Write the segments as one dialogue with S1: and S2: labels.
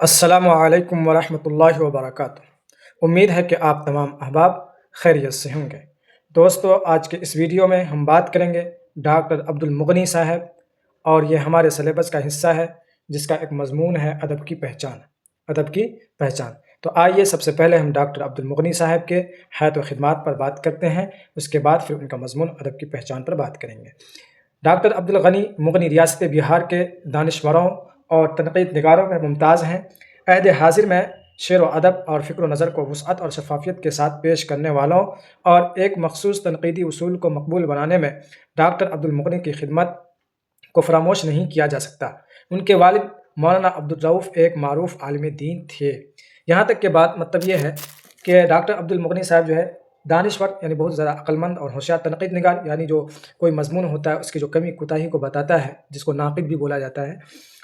S1: السلام علیکم ورحمۃ اللہ وبرکاتہ۔ امید ہے کہ آپ تمام احباب خیریت سے ہوں گے۔ دوستو، آج کے اس ویڈیو میں ہم بات کریں گے ڈاکٹر عبد المغنی صاحب، اور یہ ہمارے سلیبس کا حصہ ہے جس کا ایک مضمون ہے ادب کی پہچان۔ ادب کی پہچان۔ تو آئیے سب سے پہلے ہم ڈاکٹر عبد المغنی صاحب کے حیات و خدمات پر بات کرتے ہیں، اس کے بعد پھر ان کا مضمون ادب کی پہچان پر بات کریں گے۔ ڈاکٹر عبد الغنی مغنی ریاست بہار کے دانشوروں اور تنقید نگاروں میں ممتاز ہیں۔ عہد حاضر میں شعر و ادب اور فکر و نظر کو وسعت اور شفافیت کے ساتھ پیش کرنے والوں اور ایک مخصوص تنقیدی اصول کو مقبول بنانے میں ڈاکٹر عبد المغنی کی خدمت کو فراموش نہیں کیا جا سکتا۔ ان کے والد مولانا عبد الرؤف ایک معروف عالم دین تھے۔ یہاں تک کہ بات مطلب یہ ہے کہ ڈاکٹر عبد المغنی صاحب جو ہے دانشور، یعنی بہت زیادہ عقلمند اور ہوشیار تنقید نگار، یعنی جو کوئی مضمون ہوتا ہے اس کی جو کمی کوتاہی کو بتاتا ہے، جس کو ناقد بھی بولا جاتا ہے،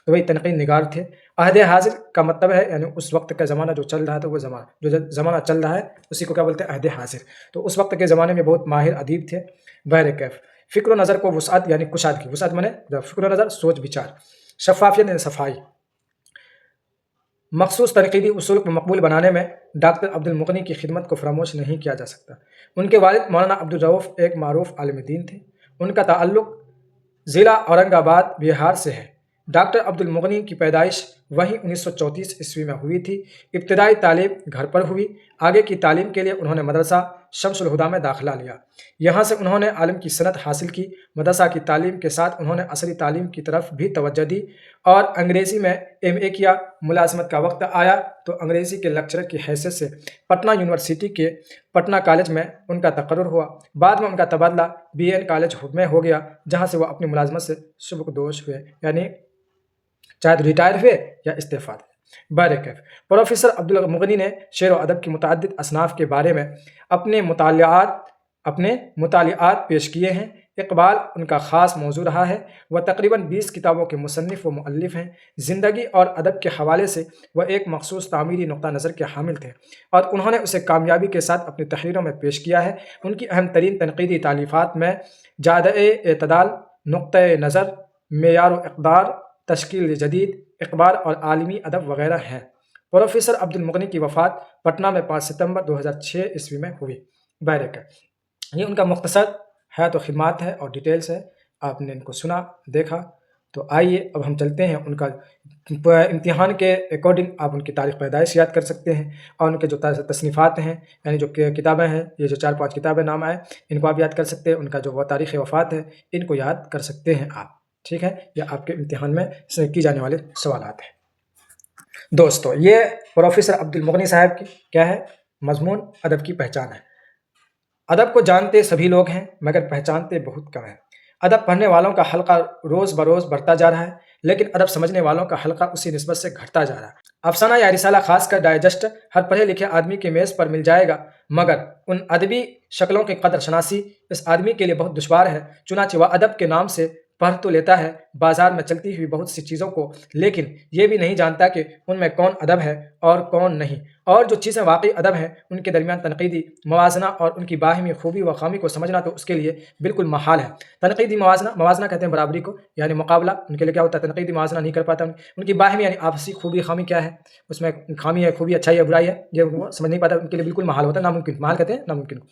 S1: تو وہی تنقید نگار تھے۔ عہد حاضر کا مطلب ہے یعنی اس وقت کا زمانہ جو چل رہا تھا، وہ زمانہ چل رہا ہے اسی کو کیا بولتے ہیں؟ عہد حاضر۔ تو اس وقت کے زمانے میں بہت ماہر ادیب تھے۔ بہرکیف فکر و نظر کو وسعت یعنی کشادگی، وسعت مانے فکر و نظر، سوچ بچار، شفافیت یعنی صفائی، مخصوص تنقیدی اصول کو مقبول بنانے میں ڈاکٹر عبد المغنی کی خدمت کو فراموش نہیں کیا جا سکتا۔ ان کے والد مولانا عبد الرؤف ایک معروف عالم دین تھے۔ ان کا تعلق ضلع اورنگ آباد بہار سے ہے۔ ڈاکٹر عبد المغنی کی پیدائش وہیں 1934 عیسوی میں ہوئی تھی۔ ابتدائی تعلیم گھر پر ہوئی۔ آگے کی تعلیم کے لیے انہوں نے مدرسہ شمس الہدیٰ میں داخلہ لیا۔ یہاں سے انہوں نے عالم کی صنعت حاصل کی۔ مدرسہ کی تعلیم کے ساتھ انہوں نے عصری تعلیم کی طرف بھی توجہ دی اور انگریزی میں ایم اے کیا۔ ملازمت کا وقت آیا تو انگریزی کے لیکچرر کی حیثیت سے پٹنہ یونیورسٹی کے پٹنہ کالج میں ان کا تقرر ہوا۔ بعد میں ان کا تبادلہ بی این کالج میں ہو گیا، جہاں سے وہ اپنی ملازمت سے سبکدوش ہوئے، یعنی چاہے ریٹائر ہوئے یا استعفیٰ دے۔ بہرکیف پروفیسر عبد المغنی نے شعر و ادب کی متعدد اصناف کے بارے میں اپنے مطالعات پیش کیے ہیں۔ اقبال ان کا خاص موضوع رہا ہے۔ وہ تقریباً 20 کتابوں کے مصنف و مؤلف ہیں۔ زندگی اور ادب کے حوالے سے وہ ایک مخصوص تعمیری نقطہ نظر کے حامل تھے اور انہوں نے اسے کامیابی کے ساتھ اپنی تحریروں میں پیش کیا ہے۔ ان کی اہم ترین تنقیدی تالیفات میں جادہ اعتدال، نقطۂ نظر، معیار و اقدار، تشکیل جدید، اقبال اور عالمی ادب وغیرہ ہیں۔ پروفیسر عبد المغنی کی وفات پٹنہ میں 5 ستمبر 2006 عیسوی میں ہوئی۔ بہرکیف یہ ان کا مختصر حیات و خدمات ہے اور ڈیٹیلز ہے، آپ نے ان کو سنا دیکھا۔ تو آئیے اب ہم چلتے ہیں ان کا امتحان کے اکارڈنگ آپ ان کی تاریخ پیدائش یاد کر سکتے ہیں، اور ان کے جو تصنیفات ہیں یعنی جو کتابیں ہیں، یہ جو 4-5 کتابیں نام آئے ان کو آپ یاد کر سکتے ہیں۔ ان کا جو وہ تاریخ وفات ہے ان کو یاد کر سکتے ہیں آپ، ٹھیک ہے؟ یہ آپ کے امتحان میں کی جانے والے سوالات ہیں۔ دوستو، یہ پروفیسر عبد المغنی صاحب کی کیا ہے؟ مضمون ادب کی پہچان ہے۔ ادب کو جانتے سبھی لوگ ہیں مگر پہچانتے بہت کم ہیں۔ ادب پڑھنے والوں کا حلقہ روز بروز بڑھتا جا رہا ہے، لیکن ادب سمجھنے والوں کا حلقہ اسی نسبت سے گھٹتا جا رہا ہے۔ افسانہ یا رسالہ خاص کر ڈائجسٹ ہر پڑھے لکھے آدمی کے میز پر مل جائے گا، مگر ان ادبی شکلوں کی قدر شناسی اس آدمی کے لیے بہت دشوار ہے۔ چنانچہ وہ ادب کے نام سے پڑھ تو لیتا ہے بازار میں چلتی ہوئی بہت سی چیزوں کو، لیکن یہ بھی نہیں جانتا کہ ان میں کون ادب ہے اور کون نہیں، اور جو چیزیں واقعی ادب ہیں ان کے درمیان تنقیدی موازنہ اور ان کی باہمی خوبی و خامی کو سمجھنا تو اس کے لیے بالکل محال ہے۔ تنقیدی موازنہ کہتے ہیں برابری کو، یعنی مقابلہ ان کے لیے کیا ہوتا ہے؟ تنقیدی موازنہ نہیں کر پاتا۔ ان کی باہمی یعنی آپسی خوبی خامی کیا ہے، اس میں خامی ہے، خوبی، اچھائی ہے، برائی ہے، یہ وہ سمجھ نہیں پاتا، ان کے لیے بالکل محال ہوتا ہے، ناممکن۔ محال کہتے ہیں ناممکن کو۔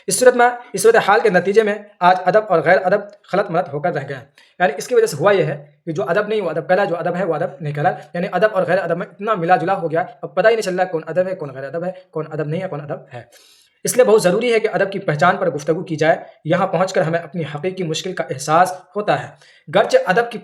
S1: اس صورت حال کے نتیجے میں آج ادب اور غیر ادب خلط ملط ہو کر رہ گئے ہیں۔ یعنی اس کی وجہ سے ہوا یہ ہے کہ جو ادب نہیں وہ ادب کہلا، جو ادب ہے وہ ادب نہیں کہلا، یعنی ادب اور غیر ادب میں اتنا ملا جلا ہو گیا اب پتہ ہی نہیں چل رہا کون ادب ہے کون غیر ادب ہے، کون ادب نہیں ہے کون ادب ہے۔ اس لیے بہت ضروری ہے کہ ادب کی پہچان پر گفتگو کی جائے۔ یہاں پہنچ کر ہمیں اپنی حقیقی مشکل کا احساس ہوتا ہے۔ گرچہ ادب کی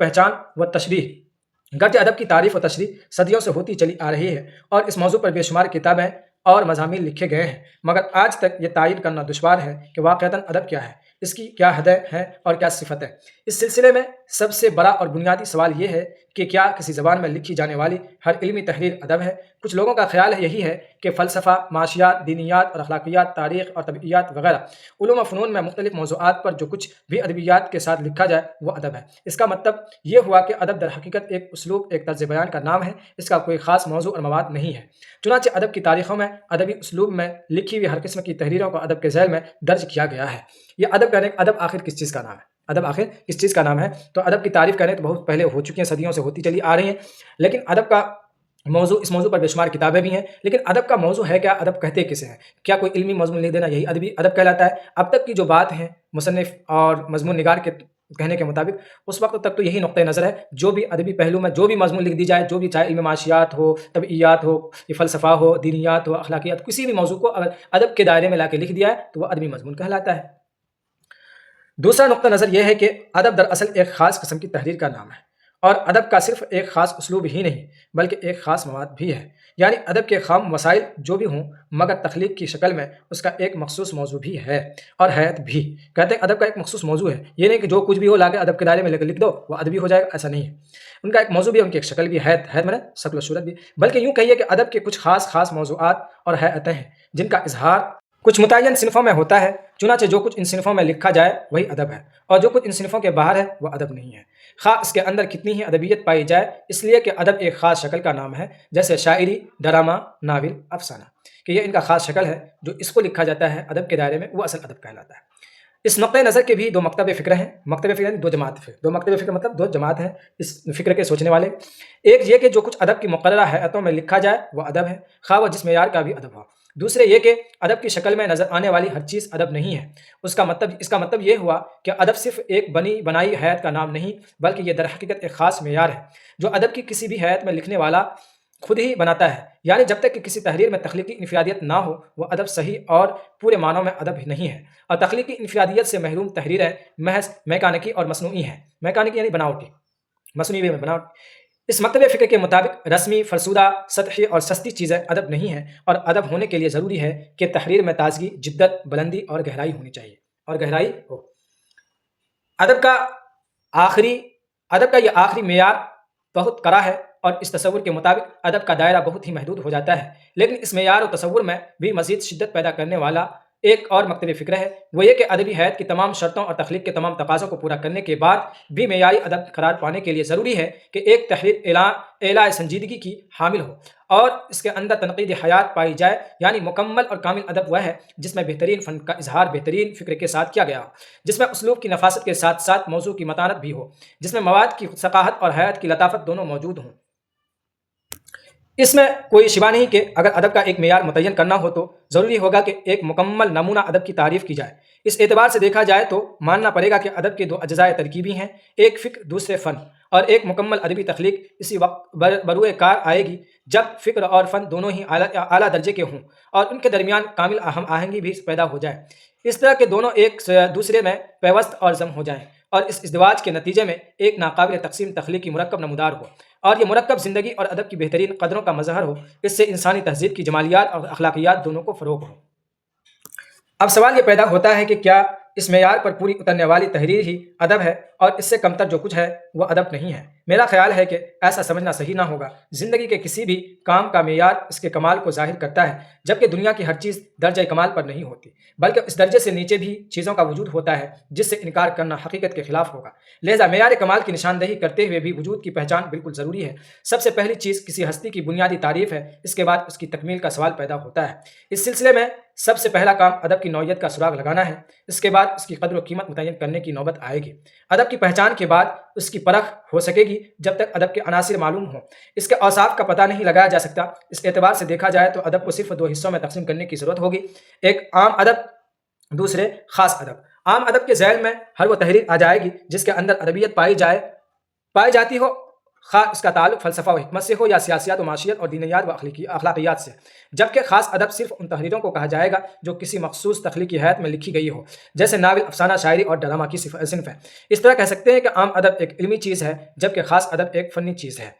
S1: تعریف و تشریح صدیوں سے ہوتی چلی آ رہی ہے اور اس موضوع پر بے شمار کتابیں اور مضامین لکھے گئے ہیں، مگر آج تک یہ تعین کرنا دشوار ہے کہ واقعتاً ادب کیا ہے، اس کی کیا حدیں ہیں اور کیا صفتیں۔ اس سلسلے میں سب سے بڑا اور بنیادی سوال یہ ہے کہ کیا کسی زبان میں لکھی جانے والی ہر علمی تحریر ادب ہے؟ کچھ لوگوں کا خیال یہی ہے کہ فلسفہ، معاشیات، دینیات اور اخلاقیات، تاریخ اور طبعیات وغیرہ علوم و فنون میں مختلف موضوعات پر جو کچھ بھی ادبیات کے ساتھ لکھا جائے وہ ادب ہے۔ اس کا مطلب یہ ہوا کہ ادب در حقیقت ایک اسلوب، ایک طرز بیان کا نام ہے، اس کا کوئی خاص موضوع اور مواد نہیں ہے۔ چنانچہ ادب کی تاریخوں میں ادبی اسلوب میں لکھی ہوئی ہر قسم کی تحریروں کو ادب کے ذیل میں درج کیا گیا ہے۔ یہ ادب آخر کس چیز کا نام ہے؟ ادب آخر کس چیز کا نام ہے؟ تو ادب کی تعریف کرنے تو بہت پہلے ہو چکی ہیں، صدیوں سے ہوتی چلی آ رہی ہیں، لیکن ادب کا اس موضوع پر بے شمار کتابیں بھی ہیں، لیکن ادب کا موضوع ہے کیا؟ ادب کہتے کسے ہیں؟ کیا کوئی علمی مضمون لکھ دینا یہی ادبی ادب کہلاتا ہے؟ اب تک کی جو بات ہے مصنف اور مضمون نگار کے کہنے کے مطابق، اس وقت تک تو یہی نقطۂ نظر ہے، جو بھی ادبی پہلو میں جو بھی مضمون لکھ دی جائے، جو بھی چاہے علم معاشیات ہو، طبعیات ہو، یہ فلسفہ ہو، دینیات ہو، اخلاقیات، کسی بھی موضوع کو اگر ادب کے دائرے میں لا کے لکھ دیا ہے تو وہ ادبی مضمون کہلاتا ہے۔ دوسرا نقطہ نظر یہ ہے کہ ادب دراصل ایک خاص قسم کی تحریر کا نام ہے، اور ادب کا صرف ایک خاص اسلوب ہی نہیں بلکہ ایک خاص مواد بھی ہے، یعنی ادب کے خام وسائل جو بھی ہوں مگر تخلیق کی شکل میں اس کا ایک مخصوص موضوع بھی ہے اور حیت بھی۔ کہتے ہیں ادب کا ایک مخصوص موضوع ہے، یہ نہیں کہ جو کچھ بھی ہو لا کے ادب کے دائرے میں لے کے لکھ دو وہ ادبی ہو جائے گا، ایسا نہیں ہے۔ ان کا ایک موضوع بھی ہے، ان کی ایک شکل بھی ہے، حیت میں شکل و صورت بھی، بلکہ یوں کہیے کہ ادب کے کچھ خاص موضوعات اور حیتیں ہیں جن کا اظہار کچھ متعین صنفوں میں ہوتا ہے، چنانچہ جو کچھ ان صنفوں میں لکھا جائے وہی ادب ہے، اور جو کچھ ان صنفوں کے باہر ہے وہ ادب نہیں ہے، خواہ اس کے اندر کتنی ہی ادبیت پائی جائے، اس لیے کہ ادب ایک خاص شکل کا نام ہے، جیسے شاعری، ڈرامہ، ناول، افسانہ، کہ یہ ان کا خاص شکل ہے، جو اس کو لکھا جاتا ہے ادب کے دائرے میں وہ اصل ادب کہلاتا ہے۔ اس نقطۂ نظر کے بھی دو مکتب فکر ہیں، مکتب فکر یعنی دو مکتب فکر مطلب دو جماعت ہیں اس فکر کے سوچنے والے۔ ایک یہ کہ جو کچھ ادب کی مقررہ حیتوں میں لکھا جائے وہ ادب ہے، خواہ وہ جس معیار کا بھی ادب ہو۔ دوسرے یہ کہ ادب کی شکل میں نظر آنے والی ہر چیز ادب نہیں ہے۔ اس کا مطلب یہ ہوا کہ ادب صرف ایک بنی بنائی حیت کا نام نہیں بلکہ یہ در حقیقت ایک خاص معیار ہے جو ادب کی کسی بھی حیت میں لکھنے والا خود ہی بناتا ہے، یعنی جب تک کہ کسی تحریر میں تخلیقی انفرادیت نہ ہو وہ ادب صحیح اور پورے معنوں میں ادب نہیں ہے، اور تخلیقی انفرادیت سے محروم تحریریں محض میکانکی اور مصنوعی ہیں، میکانکی یعنی بناوٹی، مصنوعی میں بناوٹ۔ اس مکتب فکر کے مطابق رسمی، فرسودہ، سطحی اور سستی چیزیں ادب نہیں ہیں، اور ادب ہونے کے لیے ضروری ہے کہ تحریر میں تازگی، جدت، بلندی اور گہرائی ہونی چاہیے، اور گہرائی ہو۔ ادب کا یہ آخری معیار بہت کڑا ہے، اور اس تصور کے مطابق ادب کا دائرہ بہت ہی محدود ہو جاتا ہے، لیکن اس معیار و تصور میں بھی مزید شدت پیدا کرنے والا ایک اور مکتب فکر ہے، وہ یہ کہ ادبی حیت کی تمام شرطوں اور تخلیق کے تمام تقاضوں کو پورا کرنے کے بعد بھی معیاری ادب قرار پانے کے لیے ضروری ہے کہ ایک تحریر اعلیٰ سنجیدگی کی حامل ہو اور اس کے اندر تنقید حیات پائی جائے، یعنی مکمل اور کامل ادب وہ ہے جس میں بہترین فن کا اظہار بہترین فکر کے ساتھ کیا گیا ہو، جس میں اسلوب کی نفاست کے ساتھ ساتھ موضوع کی متانت بھی ہو، جس میں مواد کی ثقافت اور حیات کی لطافت دونوں موجود ہوں۔ اس میں کوئی شبہ نہیں کہ اگر ادب کا ایک معیار متعین کرنا ہو تو ضروری ہوگا کہ ایک مکمل نمونہ ادب کی تعریف کی جائے۔ اس اعتبار سے دیکھا جائے تو ماننا پڑے گا کہ ادب کے دو اجزائے ترکیبی ہیں، ایک فکر دوسرے فن، اور ایک مکمل ادبی تخلیق اسی وقت بروئے کار آئے گی جب فکر اور فن دونوں ہی اعلیٰ درجے کے ہوں اور ان کے درمیان کامل ہم آہنگی بھی پیدا ہو جائے، اس طرح کہ دونوں ایک دوسرے میں پیوست اور ضم ہو جائیں، اور اس ازدواج کے نتیجے میں ایک ناقابل تقسیم تخلیقی مرکب نمودار ہو، اور یہ مرکب زندگی اور ادب کی بہترین قدروں کا مظہر ہو، اس سے انسانی تہذیب کی جمالیات اور اخلاقیات دونوں کو فروغ ہو۔ اب سوال یہ پیدا ہوتا ہے کہ کیا اس معیار پر پوری اترنے والی تحریر ہی ادب ہے اور اس سے کمتر جو کچھ ہے وہ ادب نہیں ہے؟ میرا خیال ہے کہ ایسا سمجھنا صحیح نہ ہوگا۔ زندگی کے کسی بھی کام کا معیار اس کے کمال کو ظاہر کرتا ہے، جبکہ دنیا کی ہر چیز درجہ کمال پر نہیں ہوتی بلکہ اس درجے سے نیچے بھی چیزوں کا وجود ہوتا ہے جس سے انکار کرنا حقیقت کے خلاف ہوگا۔ لہذا معیار کمال کی نشاندہی کرتے ہوئے بھی وجود کی پہچان بالکل ضروری ہے۔ سب سے پہلی چیز کسی ہستی کی بنیادی تعریف ہے، اس کے بعد اس کی تکمیل کا سوال پیدا ہوتا ہے۔ اس سلسلے میں سب سے پہلا کام ادب کی نوعیت کا سراغ لگانا ہے، اس کے بعد اس کی قدر و قیمت متعین کرنے کی نوبت آئے گی۔ ادب کی پہچان کے بعد اس کی پرکھ ہو سکے گی جب تک ادب کے عناصر معلوم ہوں، اس کے اوصاف کا پتہ نہیں لگایا جا سکتا۔ اس اعتبار سے دیکھا جائے تو ادب کو صرف دو حصوں میں تقسیم کرنے کی ضرورت ہوگی، ایک عام ادب، دوسرے خاص ادب۔ عام ادب کے ذیل میں ہر وہ تحریر آ جائے گی جس کے اندر ادبیت پائی جاتی ہو، خواہ اس کا تعلق فلسفہ و حکمت سے ہو یا سیاسیات و معاشیت اور دینیات و اخلاقیات سے، جبکہ خاص ادب صرف ان تحریروں کو کہا جائے گا جو کسی مخصوص تخلیقی حیت میں لکھی گئی ہو، جیسے ناول، افسانہ، شاعری اور ڈرامہ کی صنف ہے۔ اس طرح کہہ سکتے ہیں کہ عام ادب ایک علمی چیز ہے جبکہ خاص ادب ایک فنی چیز ہے۔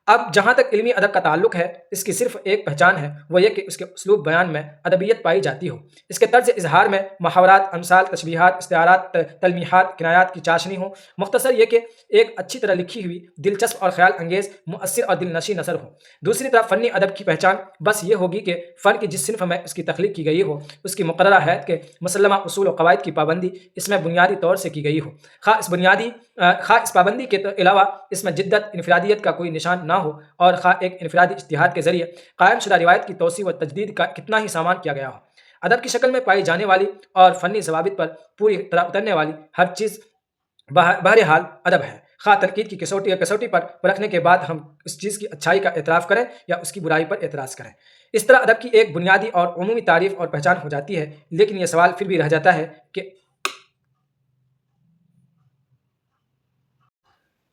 S1: اب جہاں تک علمی ادب کا تعلق ہے، اس کی صرف ایک پہچان ہے، وہ یہ کہ اس کے اسلوب بیان میں ادبیت پائی جاتی ہو، اس کے طرز اظہار میں محاورات، امثال، تشبیہات، استعارات، تلمیحات، کنایات کی چاشنی ہو، مختصر یہ کہ ایک اچھی طرح لکھی ہوئی، دلچسپ اور خیال انگیز، مؤثر اور دل نشیں نثر ہو۔ دوسری طرف فنی ادب کی پہچان بس یہ ہوگی کہ فن کی جس صنف میں اس کی تخلیق کی گئی ہو، اس کی مقررہ حیت کے مسلمہ اصول و قواعد کی پابندی اس میں بنیادی طور سے کی گئی ہو، خواہ اس پابندی کے علاوہ اس میں جدت، انفرادیت کا کوئی نشان نہ ہو، اور خواہ ایک انفرادی اجتہاد کے ذریعے قائم شدہ روایت کی توسیع و تجدید کا کتنا ہی سامان کیا گیا ہو۔ ادب کی شکل میں پائی جانے والی اور فنی ضوابط پر پوری طرح اترنے والی ہر چیز بہرحال ادب ہے، خواہ تنقید کی کسوٹی پر پرکھنے کے بعد ہم اس چیز کی اچھائی کا اعتراف کریں یا اس کی برائی پر اعتراض کریں۔ اس طرح ادب کی ایک بنیادی اور عمومی تعریف اور پہچان ہو جاتی ہے، لیکن یہ سوال پھر بھی رہ جاتا ہے کہ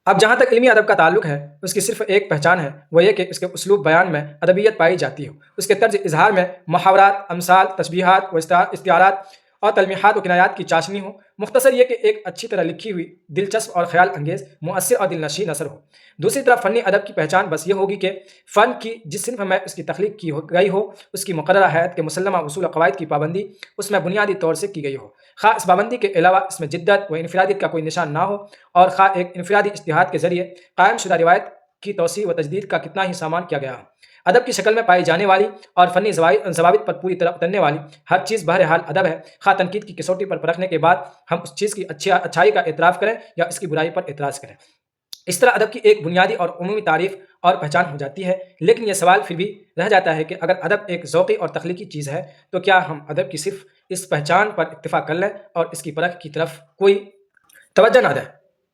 S1: اب جہاں تک علمی ادب کا تعلق ہے، اس کی صرف ایک پہچان ہے، وہ یہ کہ اس کے اسلوب بیان میں ادبیت پائی جاتی ہو، اس کے طرز اظہار میں محاورات، امثال، تشبیہات و استعارات اور تلمیحات و کنایات کی چاشنی ہو۔ مختصر یہ کہ ایک اچھی طرح لکھی ہوئی، دلچسپ اور خیال انگیز، مؤثر اور دلنشین نثر ہو۔ دوسری طرف فنی ادب کی پہچان بس یہ ہوگی کہ فن کی جس صنف میں اس کی تخلیق کی گئی ہو، اس کی مقررہ حیت کے مسلمہ اصول و قواعد کی پابندی اس میں بنیادی طور سے کی گئی ہو، خواہ اس پابندی کے علاوہ اس میں جدت و انفرادیت کا کوئی نشان نہ ہو، اور خواہ ایک انفرادی اجتہاد کے ذریعے قائم شدہ روایت کی توسیع و تجدید کا کتنا ہی سامان کیا گیا ہو۔ ادب کی شکل میں پائی جانے والی اور فنی ضوابط پر پوری طرح اترنے والی ہر چیز بہرحال ادب ہے، خواہ تنقید کی کسوٹی پر پرکھنے کے بعد ہم اس چیز کی اچھائی کا اعتراف کریں یا اس کی برائی پر اعتراض کریں۔ اس طرح ادب کی ایک بنیادی اور عمومی تعریف اور پہچان ہو جاتی ہے، لیکن یہ سوال پھر بھی رہ جاتا ہے کہ اگر ادب ایک ذوقی اور تخلیقی چیز ہے تو کیا ہم ادب کی صرف اس پہچان پر اکتفا کر لیں اور اس کی پرکھ کی طرف کوئی توجہ نہ دیں؟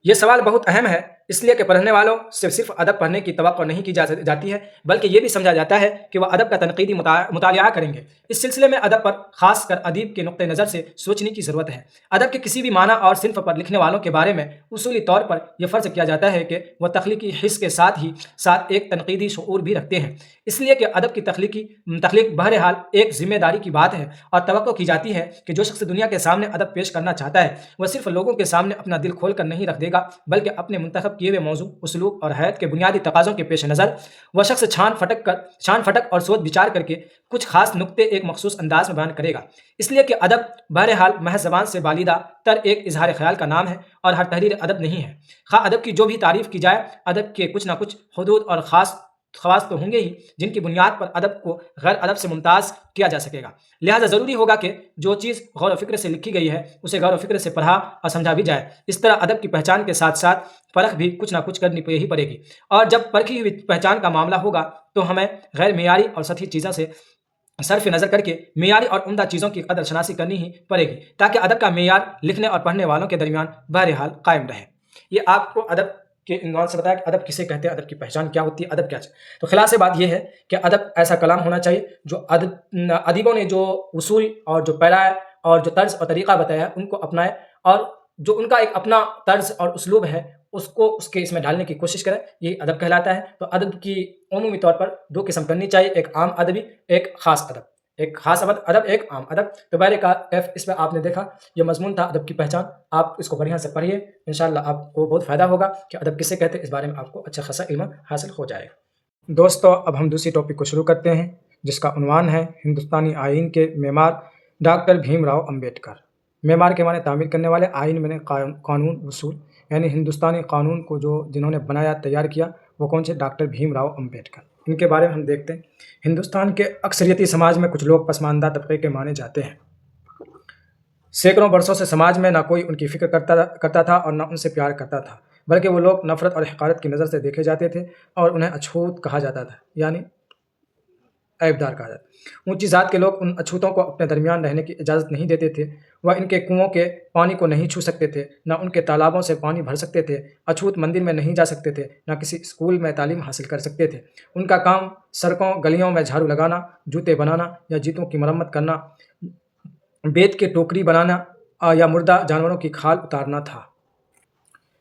S1: یہ سوال بہت اہم ہے، اس لیے کہ پڑھنے والوں سے صرف ادب پڑھنے کی توقع نہیں کی جاتی ہے، بلکہ یہ بھی سمجھا جاتا ہے کہ وہ ادب کا تنقیدی مطالعہ کریں گے۔ اس سلسلے میں ادب پر خاص کر ادیب کے نقطۂ نظر سے سوچنے کی ضرورت ہے۔ ادب کے کسی بھی معنی اور صنف پر لکھنے والوں کے بارے میں اصولی طور پر یہ فرض کیا جاتا ہے کہ وہ تخلیقی حس کے ساتھ ایک تنقیدی شعور بھی رکھتے ہیں، اس لیے کہ ادب کی تخلیق بہرحال ایک ذمہ داری کی بات ہے، اور توقع کی جاتی ہے کہ جو شخص دنیا کے سامنے ادب پیش کرنا چاہتا ہے وہ صرف لوگوں کے سامنے اپنا دل کھول کر نہیں رکھ دے گا، بلکہ اپنے منتخب کیے ہوئے موضوع، اسلوب اور حیت کے بنیادی تقاضوں کے پیش نظر وہ شخص چھان پھٹک اور سوچ بچار کر کے کچھ خاص نقطے ایک مخصوص انداز میں بیان کرے گا۔ اس لیے کہ ادب بہرحال محض زبان سے بالیدہ تر ایک اظہار خیال کا نام ہے اور ہر تحریر ادب نہیں ہے۔ خواہ ادب کی جو بھی تعریف کی جائے، ادب کے کچھ نہ کچھ حدود اور خواص تو ہوں گے ہی جن کی بنیاد پر ادب کو غیر ادب سے ممتاز کیا جا سکے گا، لہذا ضروری ہوگا کہ جو چیز غور و فکر سے لکھی گئی ہے اسے غور و فکر سے پڑھا اور سمجھا بھی جائے۔ اس طرح ادب کی پہچان کے ساتھ ساتھ پرکھ بھی کچھ نہ کچھ کرنی ہی پڑے گی، اور جب پرکھی ہوئی پہچان کا معاملہ ہوگا تو ہمیں غیر معیاری اور سطحی چیزوں سے صرف نظر کر کے معیاری اور عمدہ چیزوں کی قدر شناسی کرنی ہی پڑے گی، تاکہ ادب کا معیار لکھنے اور پڑھنے والوں کے درمیان بہرحال قائم رہے۔ یہ آپ کو ادب کے عنوان سے بتایا کہ ادب کسے کہتے ہیں، ادب کی پہچان کیا ہوتی ہے، ادب کیا ہے۔ تو خلاصے بات یہ ہے کہ ادب ایسا کلام ہونا چاہیے جو ادیبوں نے جو اصول اور جو پیرائے اور جو طرز اور طریقہ بتایا ان کو اپنائے، اور جو ان کا ایک اپنا طرز اور اسلوب ہے اس کے اس میں ڈالنے کی کوشش کریں، یہی ادب کہلاتا ہے۔ تو ادب کی عمومی طور پر دو قسم کرنی چاہیے، ایک عام ادبی، ایک خاص ادب، ایک خاص ادب، ایک عام ادب۔ تو اس میں آپ نے دیکھا یہ مضمون تھا ادب کی پہچان، آپ اس کو بڑھیا سے پڑھیے، انشاءاللہ آپ کو بہت فائدہ ہوگا کہ ادب کسے کہتے ہیں، اس بارے میں آپ کو اچھا خاصا علم حاصل ہو جائے گا۔ دوستو اب ہم دوسری ٹاپک کو شروع کرتے ہیں، جس کا عنوان ہے ہندوستانی آئین کے معمار ڈاکٹر بھیم راؤ امبیڈکر۔ معمار کے معنی تعمیر کرنے والے، آئین میں قانون اصول، یعنی ہندوستانی قانون کو جنہوں نے بنایا تیار کیا وہ کون سے؟ ڈاکٹر بھیم راؤ امبیڈکر۔ ان کے بارے میں ہم دیکھتے ہیں۔ ہندوستان کے اکثریتی سماج میں کچھ لوگ پسماندہ طبقے کے مانے جاتے ہیں۔ سینکڑوں برسوں سے سماج میں نہ کوئی ان کی فکر کرتا تھا اور نہ ان سے پیار کرتا تھا، بلکہ وہ لوگ نفرت اور حقارت کی نظر سے دیکھے جاتے تھے اور انہیں اچھوت کہا جاتا تھا، یعنی عیبدار کہا جاتا۔ اونچی ذات کے لوگ ان اچھوتوں کو اپنے درمیان رہنے کی اجازت نہیں دیتے تھے، وہ ان کے کنوؤں کے پانی کو نہیں چھو سکتے تھے، نہ ان کے تالابوں سے پانی بھر سکتے تھے، اچھوت مندر میں نہیں جا سکتے تھے، نہ کسی اسکول میں تعلیم حاصل کر سکتے تھے۔ ان کا کام سڑکوں گلیوں میں جھاڑو لگانا، جوتے بنانا یا جوتوں کی مرمت کرنا، بیت کے ٹوکری بنانا یا مردہ جانوروں کی کھال اتارنا تھا۔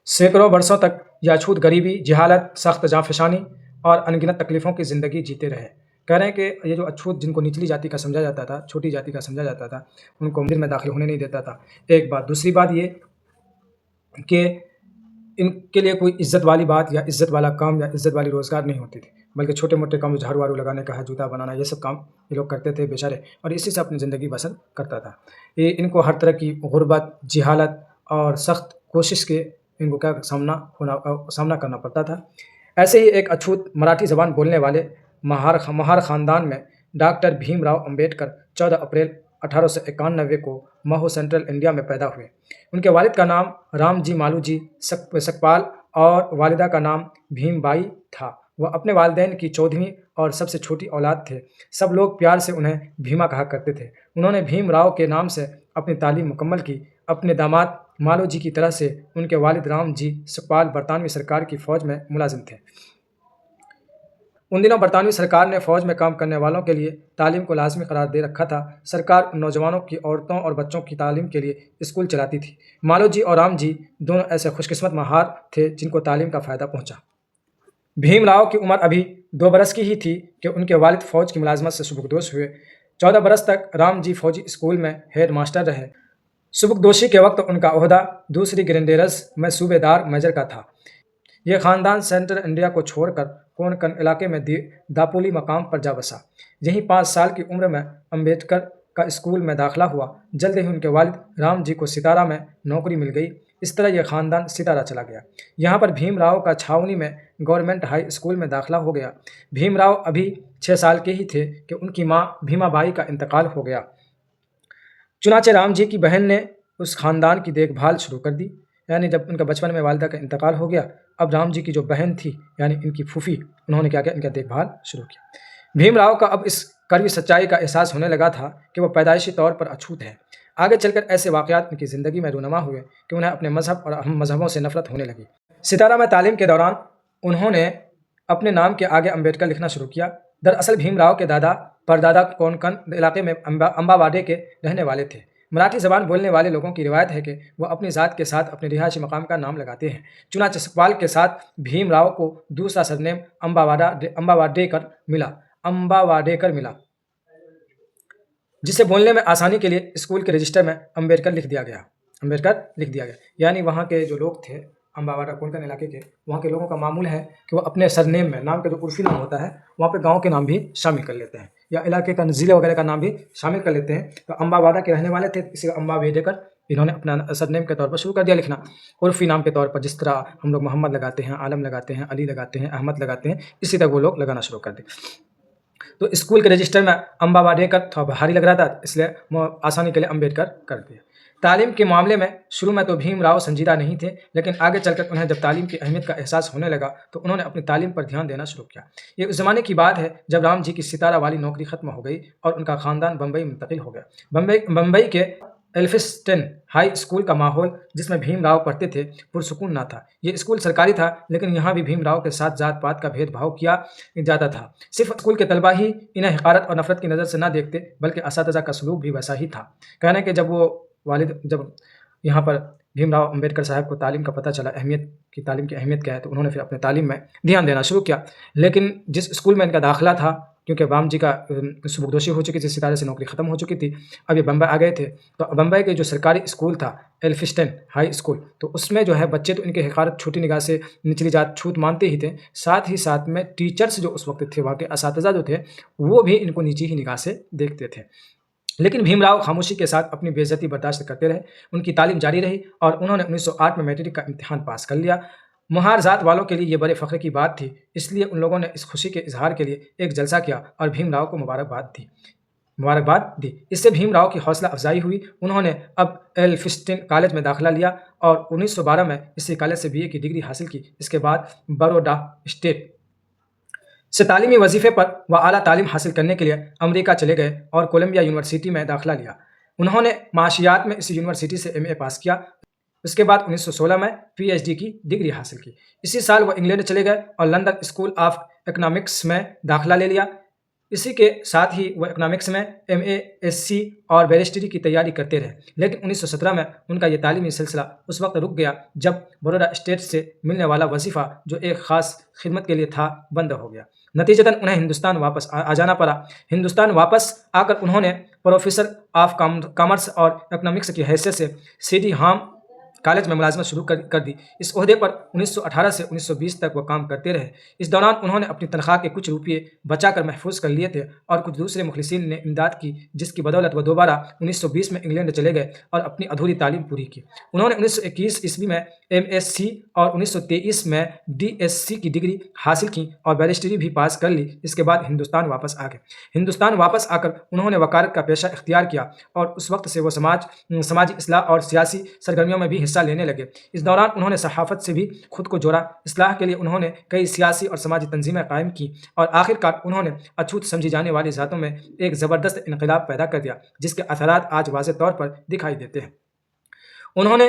S1: سینکڑوں برسوں تک یہ اچھوت غریبی، جہالت، سخت جانفشانی اور انگنت تکلیفوں کی زندگی جیتے رہے۔ کہہ رہے ہیں کہ یہ جو اچھوت جن کو نچلی جاتی کا سمجھا جاتا تھا، چھوٹی جاتی کا سمجھا جاتا تھا، ان کو مندر میں داخل ہونے نہیں دیتا تھا، ایک بات۔ دوسری بات یہ کہ ان کے لیے کوئی عزت والی بات یا عزت والا کام یا عزت والی روزگار نہیں ہوتی تھی، بلکہ چھوٹے موٹے کام، جھاڑو واڑو لگانے کا ہے، جوتا بنانا، یہ سب کام یہ لوگ کرتے تھے بیچارے، اور اسی سے اپنی زندگی بسر کرتا تھا۔ یہ ان کو ہر طرح کی غربت، جہالت اور سخت کوشش کے ان کو کیا سامنا کرنا پڑتا تھا۔ ایسے ہی ایک اچھوت مراٹھی زبان بولنے والے مہار خاندان میں ڈاکٹر بھیم راؤ امبیڈکر 14 اپریل 1891 کو مہو سینٹرل انڈیا میں پیدا ہوئے۔ ان کے والد کا نام رام جی مالو جی سکپال اور والدہ کا نام بھیم بائی تھا۔ وہ اپنے والدین کی 14ویں اور سب سے چھوٹی اولاد تھے۔ سب لوگ پیار سے انہیں بھیما کہا کرتے تھے۔ انہوں نے بھیم راؤ کے نام سے اپنی تعلیم مکمل کی۔ اپنے داماد مالو جی کی طرح سے ان کے والد رام جی سکپال برطانوی سرکار کی فوج میں ملازم تھے۔ ان دنوں برطانوی سرکار نے فوج میں کام کرنے والوں کے لیے تعلیم کو لازمی قرار دے رکھا تھا۔ سرکار ان نوجوانوں کی عورتوں اور بچوں کی تعلیم کے لیے اسکول چلاتی تھی۔ مالو جی اور رام جی دونوں ایسے خوش قسمت مہار تھے جن کو تعلیم کا فائدہ پہنچا۔ بھیم راؤ کی عمر ابھی 2 برس کی ہی تھی کہ ان کے والد فوج کی ملازمت سے سبکدوش ہوئے۔ 14 برس تک رام جی فوجی اسکول میں ہیڈ ماسٹر رہے۔ سبکدوشی کے وقت ان کا عہدہ دوسری گرینڈیئرز میں صوبے دار میجر کا تھا۔ یہ خاندان سینٹرل انڈیا کو چھوڑ کر کونکن علاقے میں داپولی مقام پر جا بسا۔ یہیں 5 سال کی عمر میں امبیڈکر کا اسکول میں داخلہ ہوا۔ جلد ہی ان کے والد رام جی کو ستارہ میں نوکری مل گئی۔ اس طرح یہ خاندان ستارہ چلا گیا۔ یہاں پر بھیم راؤ کا چھاونی میں گورنمنٹ ہائی اسکول میں داخلہ ہو گیا۔ بھیم راؤ ابھی 6 سال کے ہی تھے کہ ان کی ماں بھیما بائی کا انتقال ہو گیا۔ چنانچہ رام جی کی بہن نے اس خاندان کی دیکھ بھال شروع کر دی۔ یعنی جب ان کا بچپن میں والدہ کا انتقال ہو گیا، اب رام جی کی جو بہن تھی یعنی ان کی پھوپھی، انہوں نے کیا کیا، ان کا دیکھ بھال شروع کیا۔ بھیم راؤ کا اب اس کڑوی سچائی کا احساس ہونے لگا تھا کہ وہ پیدائشی طور پر اچھوت ہے۔ آگے چل کر ایسے واقعات ان کی زندگی میں رونما ہوئے کہ انہیں اپنے مذہب اور ہم مذہبوں سے نفرت ہونے لگی۔ ستارہ میں تعلیم کے دوران انہوں نے اپنے نام کے آگے امبیڈکر لکھنا شروع کیا۔ دراصل بھیم راؤ کے دادا پردادا کونکن علاقے میں امباواڈے کے رہنے والے تھے۔ مراٹھی زبان بولنے والے لوگوں کی روایت ہے کہ وہ اپنی ذات کے ساتھ اپنے رہائشی مقام کا نام لگاتے ہیں۔ چنانچہ سکپال کے ساتھ بھیم راؤ کو دوسرا سرنیم امباواڈیکر ملا، جسے بولنے میں آسانی کے لیے اسکول کے رجسٹر میں امبیڈکر لکھ دیا گیا۔ یعنی وہاں کے جو لوگ تھے امباواڈا کونکن علاقے کے، وہاں کے لوگوں کا معمول ہے کہ وہ اپنے سرنیم میں نام کا جو عرفی نام ہوتا ہے وہاں پہ گاؤں کے نام بھی شامل کر لیتے ہیں یا علاقے کا ضلع وغیرہ کا نام بھی شامل کر لیتے ہیں۔ تو امباواڈا کے رہنے والے تھے، اسی امباواڈیکر انہوں نے اپنا سرنیم کے طور پر شروع کر دیا لکھنا، عرفی نام کے طور پر۔ جس طرح ہم لوگ محمد لگاتے ہیں، عالم لگاتے ہیں، علی لگاتے ہیں، احمد لگاتے ہیں، اسی طرح وہ لوگ لگانا شروع کر دیں۔ تو اسکول کے رجسٹر میں امباواڈیکر تھوڑا بھاری لگ رہا تھا، اس لیے آسانی کے لیے امبیڈکر کر دیا۔ تعلیم کے معاملے میں شروع میں تو بھیم راؤ سنجیدہ نہیں تھے، لیکن آگے چل کر انہیں جب تعلیم کی اہمیت کا احساس ہونے لگا تو انہوں نے اپنی تعلیم پر دھیان دینا شروع کیا۔ یہ اس زمانے کی بات ہے جب رام جی کی ستارہ والی نوکری ختم ہو گئی اور ان کا خاندان بمبئی منتقل ہو گیا۔ بمبئی کے ایلفسٹن ہائی اسکول کا ماحول جس میں بھیم راؤ پڑھتے تھے پرسکون نہ تھا۔ یہ اسکول سرکاری تھا، لیکن یہاں بھی بھیم راؤ کے ساتھ ذات پات کا بھید بھاؤ کیا جاتا تھا۔ صرف اسکول کے طلبہ ہی انہیں حقارت اور نفرت کی نظر سے نہ دیکھتے، بلکہ اساتذہ کا سلوک بھی ویسا ہی تھا۔ کہنے کہ جب یہاں پر بھیم راؤ امبیڈکر صاحب کو تعلیم کا پتہ چلا، تعلیم کی اہمیت کیا ہے، تو انہوں نے پھر اپنے تعلیم میں دھیان دینا شروع کیا۔ لیکن جس اسکول میں ان کا داخلہ تھا، کیونکہ رام جی کا سبکدوشی ہو چکی تھی، ستارے سے نوکری ختم ہو چکی تھی، اب یہ بمبئی آ گئے تھے، تو بمبئی کے جو سرکاری اسکول تھا ایلفسٹن ہائی اسکول، تو اس میں جو ہے بچے تو ان کے حقارت چھوٹی نگاہ سے نچلی ذات چھوت مانتے ہی تھے، ساتھ ہی ساتھ میں ٹیچرس جو اس وقت تھے، وہاں کے اساتذہ جو تھے، وہ بھی ان کو نیچی ہی نگاہ سے دیکھتے تھے۔ لیکن بھیم راؤ خاموشی کے ساتھ اپنی بے عزتی برداشت کرتے رہے۔ ان کی تعلیم جاری رہی اور انہوں نے 1908 میں میٹرک کا امتحان پاس کر لیا۔ مہار ذات والوں کے لیے یہ بڑے فخر کی بات تھی، اس لیے ان لوگوں نے اس خوشی کے اظہار کے لیے ایک جلسہ کیا اور بھیم راؤ کو مبارکباد دی۔ اس سے بھیم راؤ کی حوصلہ افزائی ہوئی۔ انہوں نے اب ایلفسٹن کالج میں داخلہ لیا اور 1912 میں اسی کالج سے BA کی ڈگری حاصل کی۔ اس کے بعد بروڈا اسٹیٹ سے تعلیمی وظیفے پر و اعلیٰ تعلیم حاصل کرنے کے لیے امریکہ چلے گئے اور کولمبیا یونیورسٹی میں داخلہ لیا۔ انہوں نے معاشیات میں اسی یونیورسٹی سے MA پاس کیا۔ اس کے بعد 1916 میں PhD کی ڈگری حاصل کی۔ اسی سال وہ انگلینڈ چلے گئے اور لندن اسکول آف اکنامکس میں داخلہ لے لیا۔ اسی کے ساتھ ہی وہ اکنامکس میں MA SC اور بیرسٹری کی تیاری کرتے رہے، لیکن 1917 میں ان کا یہ تعلیمی سلسلہ اس وقت رک گیا جب بروڈا اسٹیٹ سے ملنے والا وظیفہ جو ایک خاص خدمت کے لیے تھا بند ہو گیا۔ نتیجتاً انہیں ہندوستان واپس آ جانا پڑا۔ ہندوستان واپس آ کر انہوں نے پروفیسر آف کامرس اور اکنامکس کی حیثیت سے CD ہام کالج میں ملازمت شروع کر دی۔ اس عہدے پر 1918 سے 1920 تک وہ کام کرتے رہے۔ اس دوران انہوں نے اپنی تنخواہ کے کچھ روپیے بچا کر محفوظ کر لیے تھے اور کچھ دوسرے مخلصین نے امداد کی، جس کی بدولت وہ دوبارہ 1920 میں انگلینڈ چلے گئے اور اپنی ادھوری تعلیم پوری کی۔ انہوں نے 1921 عیسوی میں MSc اور 1923 میں DSc کی ڈگری حاصل کی اور بیرسٹری بھی پاس کر لی۔ اس کے بعد ہندوستان واپس آ گئے۔ ہندوستان واپس آ کر انہوں نے وکالت کا پیشہ اختیار کیا اور اس وقت سے وہ سماجی اصلاح اور سیاسی سرگرمیوں میں بھی حصہ لینے لگے۔ اس دوران انہوں نے صحافت سے بھی خود کو جوڑا۔ اصلاح کے لیے انہوں نے کئی سیاسی اور سماجی تنظیمیں قائم کی اور آخرکار انہوں نے اچھوت سمجھی جانے والی ذاتوں میں ایک زبردست انقلاب پیدا کر دیا، جس کے اثرات آج واضح طور پر دکھائی دیتے ہیں۔ انہوں نے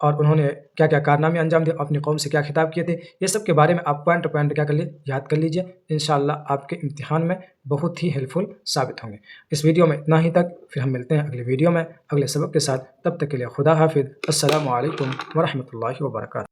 S1: اور انہوں نے کیا کیا کارنامے انجام دیے، اپنی قوم سے کیا خطاب کیے تھے، یہ سب کے بارے میں آپ پوائنٹ پوائنٹ کیا کر لیے، یاد کر لیجیے۔ انشاءاللہ آپ کے امتحان میں بہت ہی ہیلپ فل ثابت ہوں گے۔ اس ویڈیو میں اتنا ہی تک، پھر ہم ملتے ہیں اگلے ویڈیو میں اگلے سبق کے ساتھ۔ تب تک کے لیے خدا حافظ۔ السلام علیکم ورحمۃ اللہ وبرکاتہ۔